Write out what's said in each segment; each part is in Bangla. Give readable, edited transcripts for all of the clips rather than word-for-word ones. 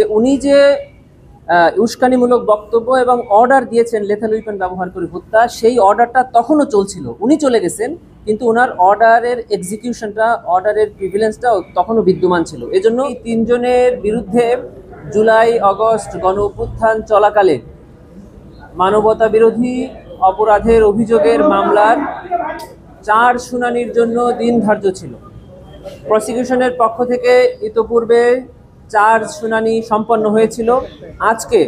যে উনি যে উস্কানিমূলক বক্তব্য এবং অর্ডার দিয়েছেন লেথাল উইপন ব্যবহার করে হত্যা, সেই অর্ডারটা তখনও চলছিল। উনি চলে গেছেন, কিন্তু ওনার অর্ডারের এক্সিকিউশনটা, অর্ডারের প্রিভিলেন্সটা তখনও বিদ্যমান ছিল। এজন্য এই তিনজনের বিরুদ্ধে জুলাই আগস্ট গণ অভ্যুত্থান চলাকালে মানবতা বিরোধী অপরাধের অভিযোগের মামলার 4 শুনানির জন্য দিন ধার্য ছিল। প্রসিকিউশনের পক্ষ থেকে ইতোপূর্বে 4 শুনানি সম্পন্ন হয়েছিল। আজকে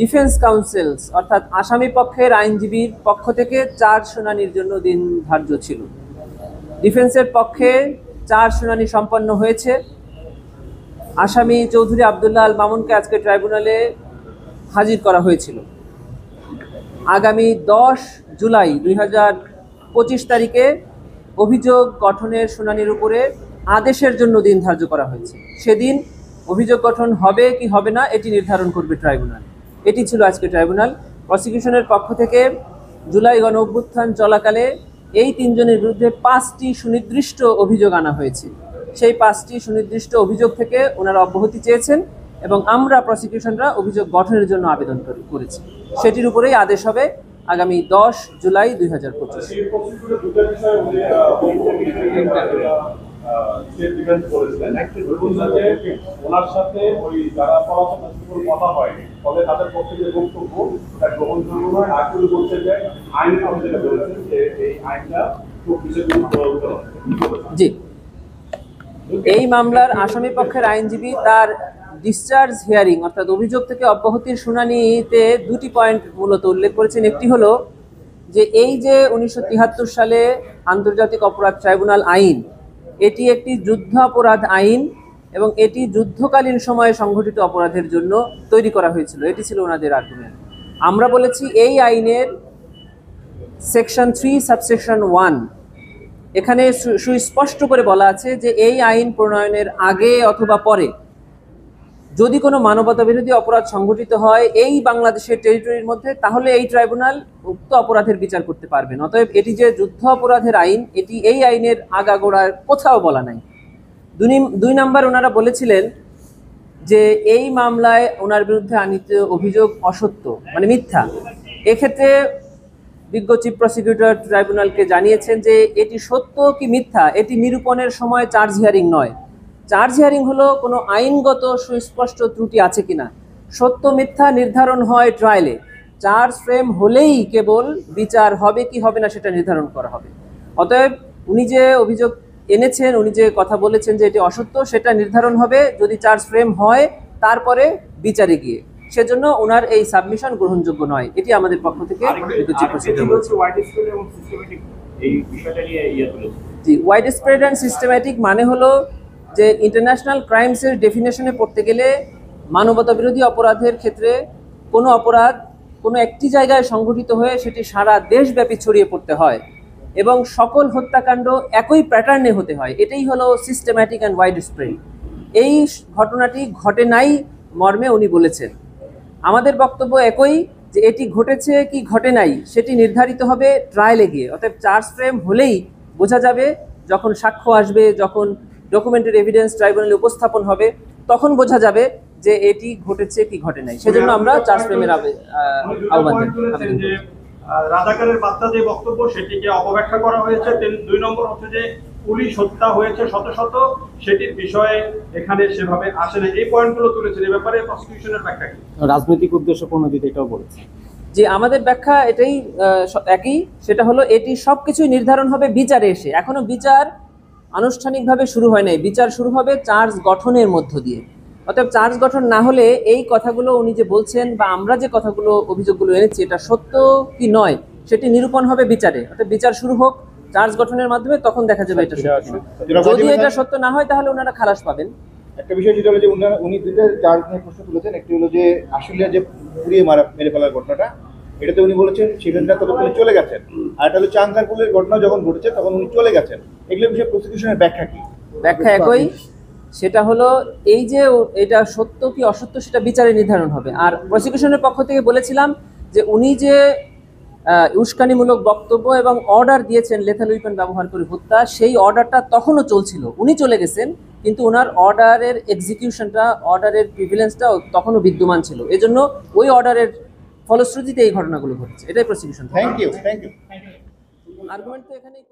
ডিফেন্স কাউন্সিলস অর্থাৎ আসামি পক্ষের আইনজীবীর পক্ষ থেকে 4 শুনানির জন্য দিন ধার্য ছিল। ডিফেন্সের পক্ষে 4 শুনানি সম্পন্ন হয়েছে। আসামি চৌধুরী আবদুল্লাহ আল মামুনকে আজকে ট্রাইব্যুনালে হাজির করা হয়েছিল। আগামী 10 জুলাই 2025 তারিখে অভিযোগ গঠনের শুনানির উপরে আদেশের জন্য দিন ধার্য করা হয়েছে। সেদিন অভিযোগ গঠন হবে কি হবে না এটি নির্ধারণ করবে ট্রাইব্যুনাল। এটি ছিল আজকে ট্রাইব্যুনাল। প্রসিকিউশনের পক্ষ থেকে জুলাই গণ অভ্যুত্থান চলাকালে এই 3 জনের বিরুদ্ধে 5টি সুনির্দিষ্ট অভিযোগ আনা হয়েছে। সেই 5টি সুনির্দিষ্ট অভিযোগ থেকে ওনারা অব্যাহতি চেয়েছেন এবং আমরা প্রসিকিউশনরা অভিযোগ গঠনের জন্য আবেদন করেছি। সেটির উপরেই আদেশ হবে আগামী 10 জুলাই 2025। ওনার সাথে ওই যারা কথা হয় ফলে তাদের পক্ষে যে বক্তব্য গ্রহণযোগ্য নয়, আগে বলছে যে আইনের যেটা বলেছেন যে এই আইনটা জি, এই মামলার আসামি পক্ষের আইনজীবী তার ডিসচার্জ হিয়ারিং অর্থাৎ অভিযোগ থেকে অব্যাহতির শুনানিতে 2টি পয়েন্ট মূলত উল্লেখ করেছেন। একটি হলো যে এই যে 1973 সালে আন্তর্জাতিক অপরাধ ট্রাইব্যুনাল আইন, এটি একটি যুদ্ধাপরাধ আইন এবং এটি যুদ্ধকালীন সময়ে সংঘটিত অপরাধের জন্য তৈরি করা হয়েছিল। এটি ছিল ওনাদের আর্গুমেন্ট। আমরা বলেছি এই আইনের সেকশন 3 সাবসেকশন 1 এখানে সুস্পষ্ট করে বলা আছে যে এই আইন প্রণয়নের আগে অথবা পরে যদি কোনো মানবতা বিরোধী অপরাধ সংঘটিত হয় এই বাংলাদেশের টেরিটরির মধ্যে, তাহলে এই ট্রাইব্যুনাল উক্ত অপরাধের বিচার করতে পারবেন। অতএব এটি যে যুদ্ধ অপরাধের আইন, এটি এই আইনের আগাগোড়ার কোথাও বলা নাই। 2 নাম্বার, ওনারা বলেছিলেন যে এই মামলায় ওনার বিরুদ্ধে আনিত অভিযোগ অসত্য, মানে মিথ্যা। এক্ষেত্রে বিজ্ঞ চিফ প্রসিকিউটর ট্রাইব্যুনালকে জানিয়েছেন যে এটি সত্য কি মিথ্যা এটি নিরূপণের সময় চার্জ হিয়ারিং নয়। চার্জ হিয়ারিং হলো কোনো আইনগত সুস্পষ্ট ত্রুটি আছে কিনা। সত্য মিথ্যা নির্ধারণ হয় ট্রায়ালে। চার্জ ফ্রেম হলেই কেবল বিচার হবে কি হবে না সেটা নির্ধারণ করা হবে। অতএব উনি যে অভিযোগ এনেছেন, উনি যে কথা বলেছেন যে এটি অসত্য, সেটা নির্ধারণ হবে যদি চার্জ ফ্রেম হয়, তারপরে বিচারে গিয়ে। সেজন্য ওনার এই সাবমিশন গ্রহণযোগ্য নয়। এটি আমাদের পক্ষ থেকে ওয়াইড স্প্রেড অ্যান্ড সিস্টেম্যাটিক মানে হলো যে ইন্টারন্যাশনাল ক্রাইমসের ডেফিনেশনে পড়তে গেলে মানবতা বিরোধী অপরাধের ক্ষেত্রে কোনো অপরাধ কোনো একটি জায়গায় সংঘটিত হয়ে সেটি সারা দেশব্যাপী ছড়িয়ে পড়তে হয় এবং সকল হত্যাকাণ্ড একই প্যাটার্নে হতে হয়। এটাই হলো সিস্টেম্যাটিক অ্যান্ড ওয়াইড স্প্রেড। এই ঘটনাটি ঘটে নাই মর্মে উনি বলেছেন। আমাদের বক্তব্য একই, যে এটি ঘটেছে কি ঘটে নাই সেটি নির্ধারিত হবে ট্রায়ালে গিয়ে। অতএব চার্জ ফ্রেম হলেই বোঝা যাবে, যখন সাক্ষ্য আসবে, যখন ডকুমেন্টেড এভিডেন্স ট্রাইব্যুনালে উপস্থাপন হবে, তখন বোঝা যাবে যে এটি ঘটেছে কি ঘটে নাই। সেজন্য আমরা চার্জ ফ্রেমের আহ্বান জানাই। রাজাকারের বার্তা যে বক্তব্য সেটিকে অপব্যাখ্যা করা হয়েছে। 2 নম্বর হচ্ছে যে পুলিশ হত্যা হয়েছে শত শত, সেটির বিষয়ে এখানে সেভাবে আসে না। এই পয়েন্টগুলো তুলেছেন। এই ব্যাপারে প্রসিকিউশনের ব্যাখ্যা কি? রাজনৈতিক উদ্দেশ্য প্রণোদিত এটাও বলেছে। যে আমাদের ব্যাখ্যা এটাই একই, সেটা হলো এটি সবকিছুই নির্ধারণ হবে বিচারে এসে। এখনো বিচার আনুষ্ঠানিকভাবে শুরু হয় নাই, বিচার শুরু হবে চার্জ গঠনের মধ্য দিয়ে। অতএব চার্জ গঠন না হলে এই কথাগুলো উনি যে বলছেন বা আমরা যে কথাগুলো অভিযোগগুলো এনেছি এটা সত্য কি নয় সেটি নিরূপণ হবে বিচারে। অর্থাৎ বিচার শুরু হোক চার্জ গঠনের মাধ্যমে, তখন দেখা যাবে এটা সত্য। যদি এটা সত্য না হয় তাহলে ওনারা খালাস পাবেন। একটা বিষয় যেটা হলো যে উনি 2টা চার্জ নিয়ে প্রশ্ন তুলেছেন। একটি হলো যে আসলে যে পুড়িয়ে মেরে ফেলার ঘটনাটা, এটাতে উনি বলেছেন সেখানটা ততক্ষণে চলে গেছেন। আর এটা হলো চাংখারপুলের ঘটনা যখন ঘটেছে তখন উনি চলে গেছেন। এগুলো বিষয়ে প্রসিকিউশনের ব্যাখ্যা কি? ব্যাখ্যা একই, সেটা হলো এই যে এটা সত্য কি অসত্য সেটা বিচারে নির্ধারণ হবে। আর প্রসিকিউশনের পক্ষ থেকে বলেছিলাম যে উনি যে উস্কানিমূলক বক্তব্য এবং অর্ডার দিয়েছেন লেথাল উইপন ব্যবহার করে হত্যা, সেই অর্ডারটা তখনও চলছিল। উনি চলে গেছেন, কিন্তু ওনার অর্ডারের এক্সিকিউশনটা, অর্ডারের প্রিভিলেন্সটা তখনও বিদ্যমান ছিল। এজন্য ওই অর্ডারের ফলশ্রুতিতে এই ঘটনাগুলো ঘটেছে। এটাই প্রসিকিউশন। Thank you. আর্গুমেন্ট তো এখানেই